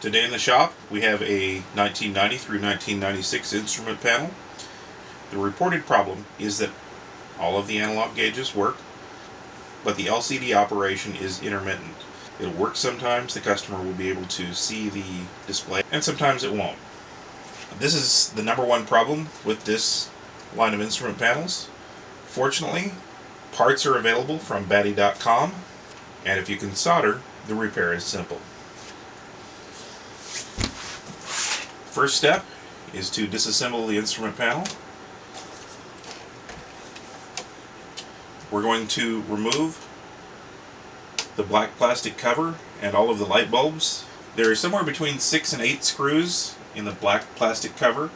Today in the shop we have a 1990 through 1996 instrument panel. The reported problem is that all of the analog gauges work, but the LCD operation is intermittent. It'll work sometimes, the customer will be able to see the display, and sometimes it won't. This is the number one problem with this line of instrument panels. Fortunately, parts are available from batty.com, and if you can solder, the repair is simple. First step is to disassemble the instrument panel. We're going to remove the black plastic cover and all of the light bulbs. There are somewhere between 6 and 8 screws in the black plastic cover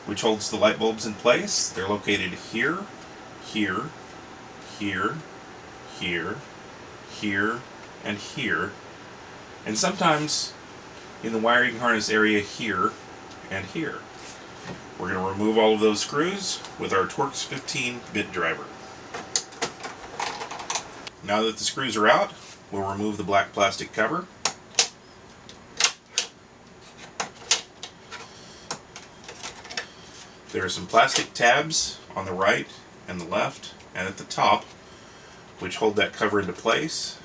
which holds the light bulbs in place. They're located here, here, here, here, here, and here, and sometimes in the wiring harness area here and here. We're going to remove all of those screws with our Torx 15-bit driver. Now that the screws are out, we'll remove the black plastic cover. There are some plastic tabs on the right and the left and at the top which hold that cover into place.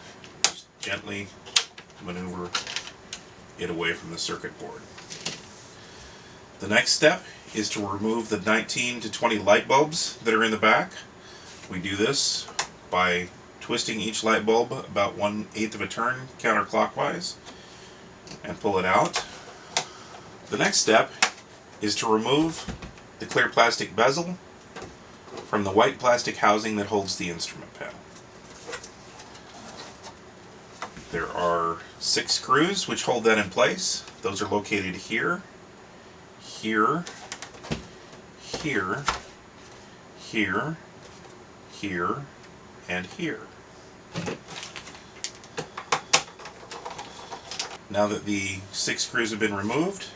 Just gently maneuver it away from the circuit board. The next step is to remove the 19 to 20 light bulbs that are in the back. We do this by twisting each light bulb about 1/8 of a turn counterclockwise and pull it out. The next step is to remove the clear plastic bezel from the white plastic housing that holds the instrument panel. There are 6 screws which hold that in place. Those are located here, here, here, here, here, and here. Now that the 6 screws have been removed,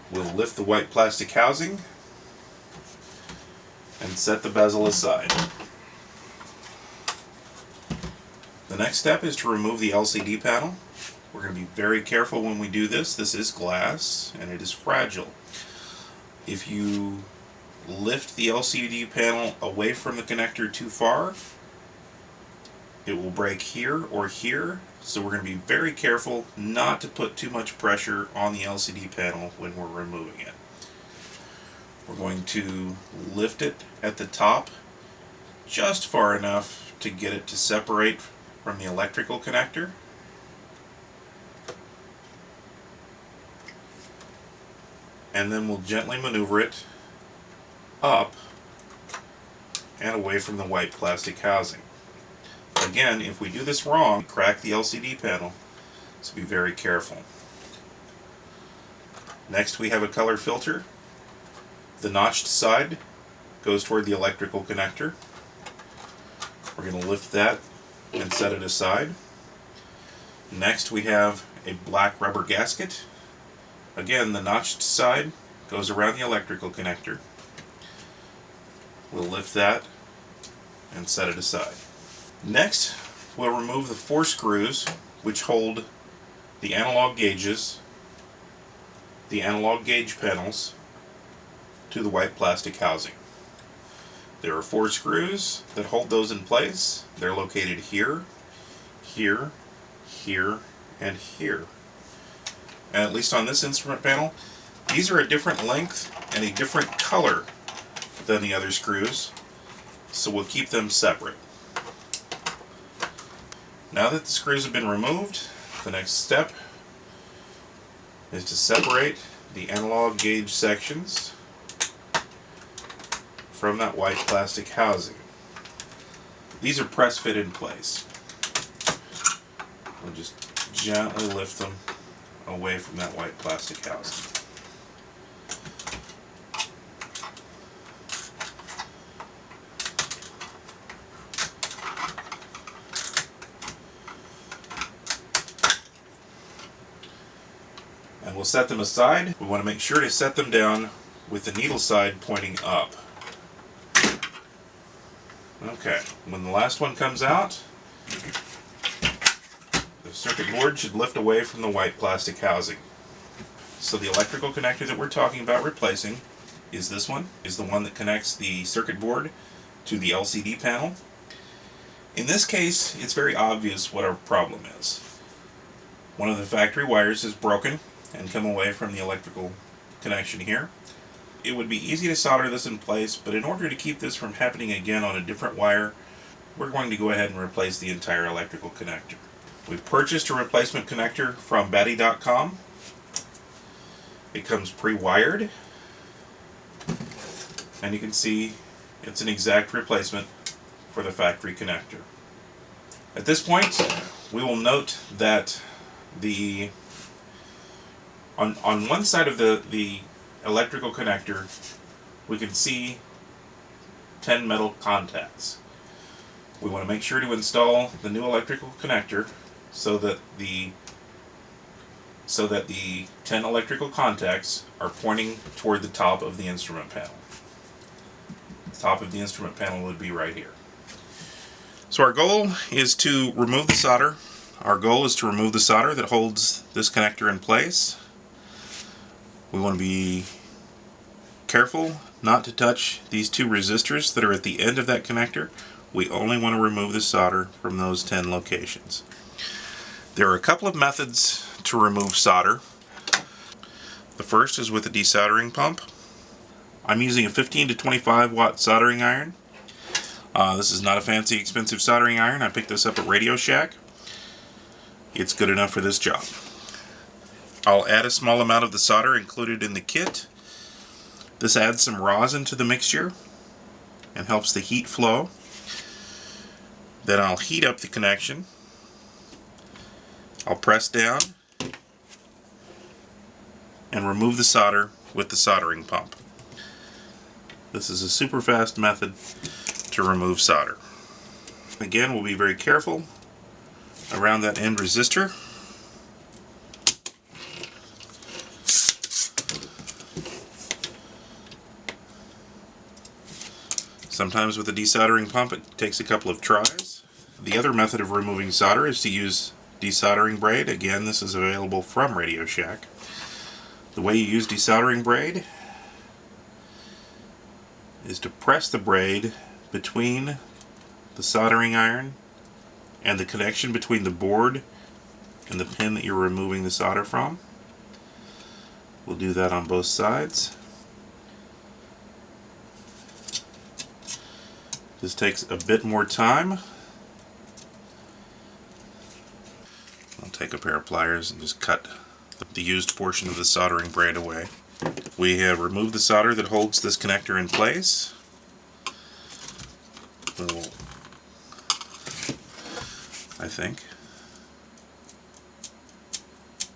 we'll lift the white plastic housing and set the bezel aside. The next step is to remove the LCD panel. We're going to be very careful when we do this. This is glass and it is fragile. If you lift the LCD panel away from the connector too far, it will break here or here. So we're going to be very careful not to put too much pressure on the LCD panel when we're removing it. We're going to lift it at the top just far enough to get it to separate from the electrical connector. And then we'll gently maneuver it up and away from the white plastic housing. Again, if we do this wrong, crack the LCD panel, so be very careful. Next we have a color filter. The notched side goes toward the electrical connector. We're going to lift that and set it aside. Next we have a black rubber gasket. Again, the notched side goes around the electrical connector. We'll lift that and set it aside. Next, we'll remove the 4 screws which hold the analog gauges, the analog gauge panels, to the white plastic housing. There are 4 screws that hold those in place. They're located here, here, here, and here. And at least on this instrument panel, these are a different length and a different color than the other screws, so we'll keep them separate. Now that the screws have been removed, the next step is to separate the analog gauge sections from that white plastic housing. These are press fit in place. We'll just gently lift them away from that white plastic housing. And we'll set them aside. We want to make sure to set them down with the needle side pointing up. Okay, when the last one comes out, The circuit board should lift away from the white plastic housing. So the electrical connector that we're talking about replacing is this one, is the one that connects the circuit board to the LCD panel. In this case, it's very obvious what our problem is. One of the factory wires is broken and come away from the electrical connection here. It would be easy to solder this in place, but in order to keep this from happening again on a different wire, we're going to go ahead and replace the entire electrical connector. We've purchased a replacement connector from Batty.com. It comes pre-wired, and you can see it's an exact replacement for the factory connector. At this point, we will note that on one side of the electrical connector, we can see 10 metal contacts. We want to make sure to install the new electrical connector so that the 10 electrical contacts are pointing toward the top of the instrument panel. The top of the instrument panel would be right here. So our goal is to remove the solder. Our goal is to remove the solder that holds this connector in place. We want to be careful not to touch these two resistors that are at the end of that connector. We only want to remove the solder from those 10 locations. There are a couple of methods to remove solder. The first is with a desoldering pump. I'm using a 15 to 25 watt soldering iron. This is not a fancy expensive soldering iron. I picked this up at Radio Shack. It's good enough for this job. I'll add a small amount of the solder included in the kit. This adds some rosin to the mixture and helps the heat flow. Then I'll heat up the connection. I'll press down and remove the solder with the soldering pump. This is a super fast method to remove solder. Again, we'll be very careful around that end resistor. Sometimes with a desoldering pump it takes a couple of tries. The other method of removing solder is to use desoldering braid. Again, this is available from Radio Shack. The way you use desoldering braid is to press the braid between the soldering iron and the connection between the board and the pin that you're removing the solder from. We'll do that on both sides. This takes a bit more time. I'll take a pair of pliers and just cut the used portion of the soldering braid away. We have removed the solder that holds this connector in place. I think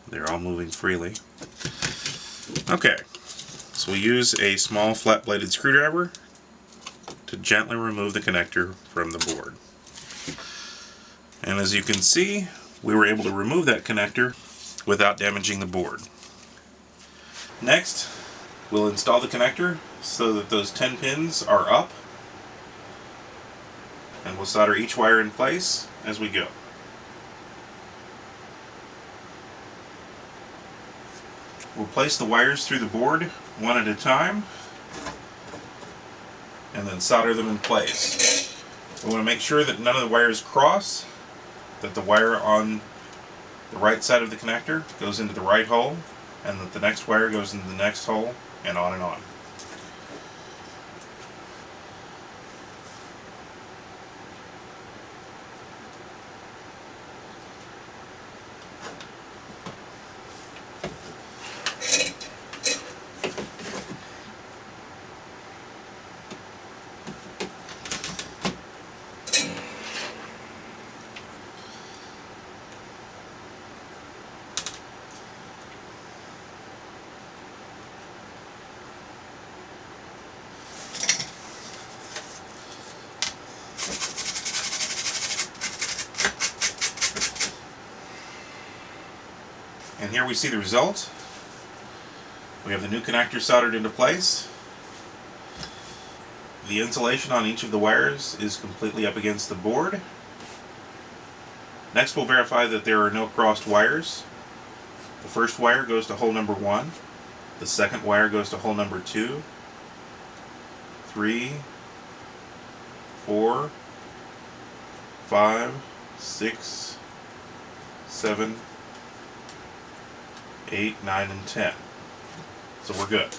they're all moving freely. Okay, so we use a small flat-bladed screwdriver to gently remove the connector from the board. And as you can see, we were able to remove that connector without damaging the board. Next, we'll install the connector so that those 10 pins are up, and we'll solder each wire in place as we go. We'll place the wires through the board one at a time and then solder them in place. We want to make sure that none of the wires cross, that the wire on the right side of the connector goes into the right hole, and that the next wire goes into the next hole, and on and on. And here we see the result. We have the new connector soldered into place. The insulation on each of the wires is completely up against the board. Next we'll verify that there are no crossed wires. The first wire goes to hole number 1. The second wire goes to hole number 2, 3, 4, 5, 6, 7, 8, 9, and 10. So we're good.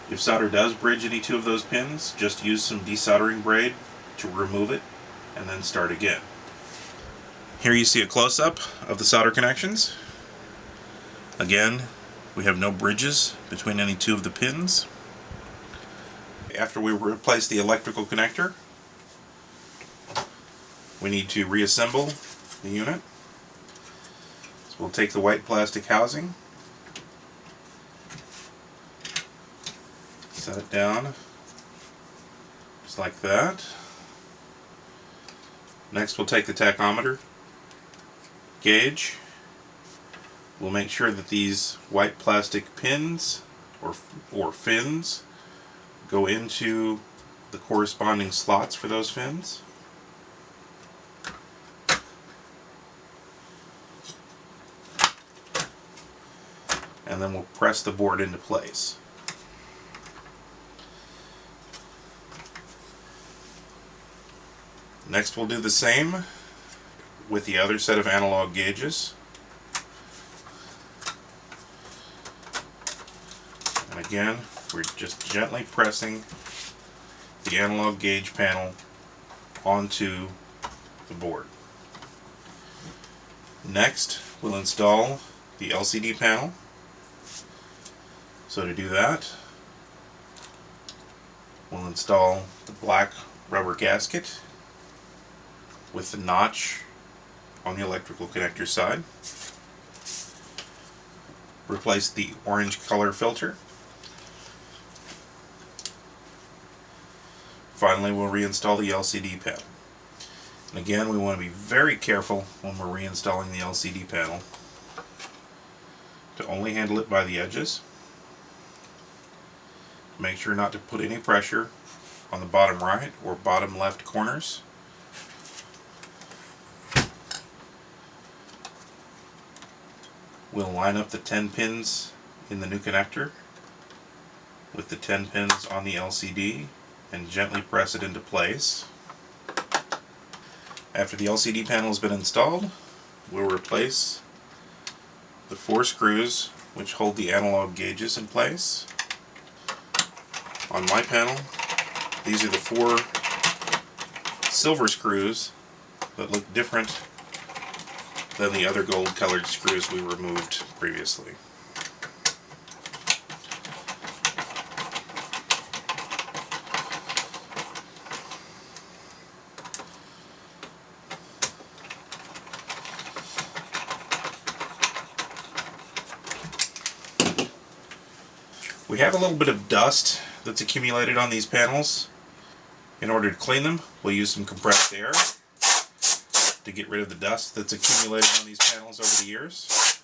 If solder does bridge any two of those pins, just use some desoldering braid to remove it and then start again. Here you see a close-up of the solder connections. Again, we have no bridges between any two of the pins. After we replace the electrical connector, we need to reassemble the unit. So we'll take the white plastic housing, set it down just like that. Next we'll take the tachometer gauge. We'll make sure that these white plastic pins or fins go into the corresponding slots for those fins. And then we'll press the board into place. Next we'll do the same with the other set of analog gauges. And again, we're just gently pressing the analog gauge panel onto the board. Next, we'll install the LCD panel. So to do that, we'll install the black rubber gasket with the notch on the electrical connector side. Replace the orange color filter. Finally, we'll reinstall the LCD panel. And again, we want to be very careful when we're reinstalling the LCD panel to only handle it by the edges. Make sure not to put any pressure on the bottom right or bottom left corners. We'll line up the 10 pins in the new connector with the 10 pins on the LCD and gently press it into place. After the LCD panel has been installed, we'll replace the 4 screws which hold the analog gauges in place. On my panel, these are the 4 silver screws that look different than the other gold colored screws we removed previously. We have a little bit of dust that's accumulated on these panels. In order to clean them, we'll use some compressed air to get rid of the dust that's accumulated on these panels over the years.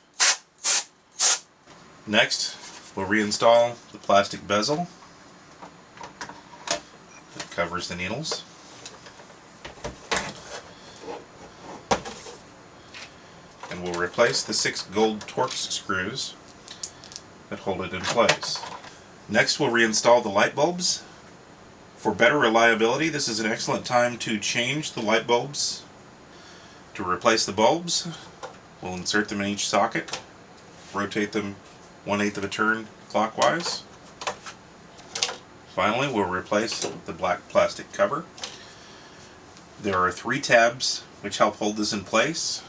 Next, we'll reinstall the plastic bezel that covers the needles. And we'll replace the 6 gold Torx screws that hold it in place. Next, we'll reinstall the light bulbs. For better reliability, this is an excellent time to change the light bulbs. To replace the bulbs, we'll insert them in each socket, rotate them 1/8 of a turn clockwise. Finally, we'll replace the black plastic cover. There are 3 tabs which help hold this in place.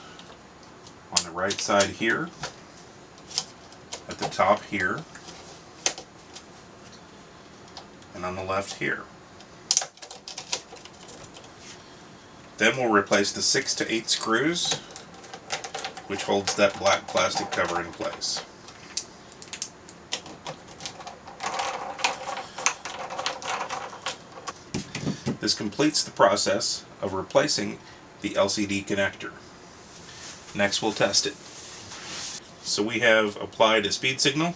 On the right side here, at the top here, and on the left here. Then we'll replace the 6 to 8 screws which holds that black plastic cover in place. This completes the process of replacing the LCD connector. Next we'll test it. So we have applied a speed signal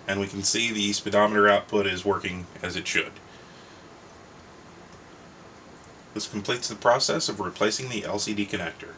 and we can see the speedometer output is working as it should. This completes the process of replacing the LCD connector.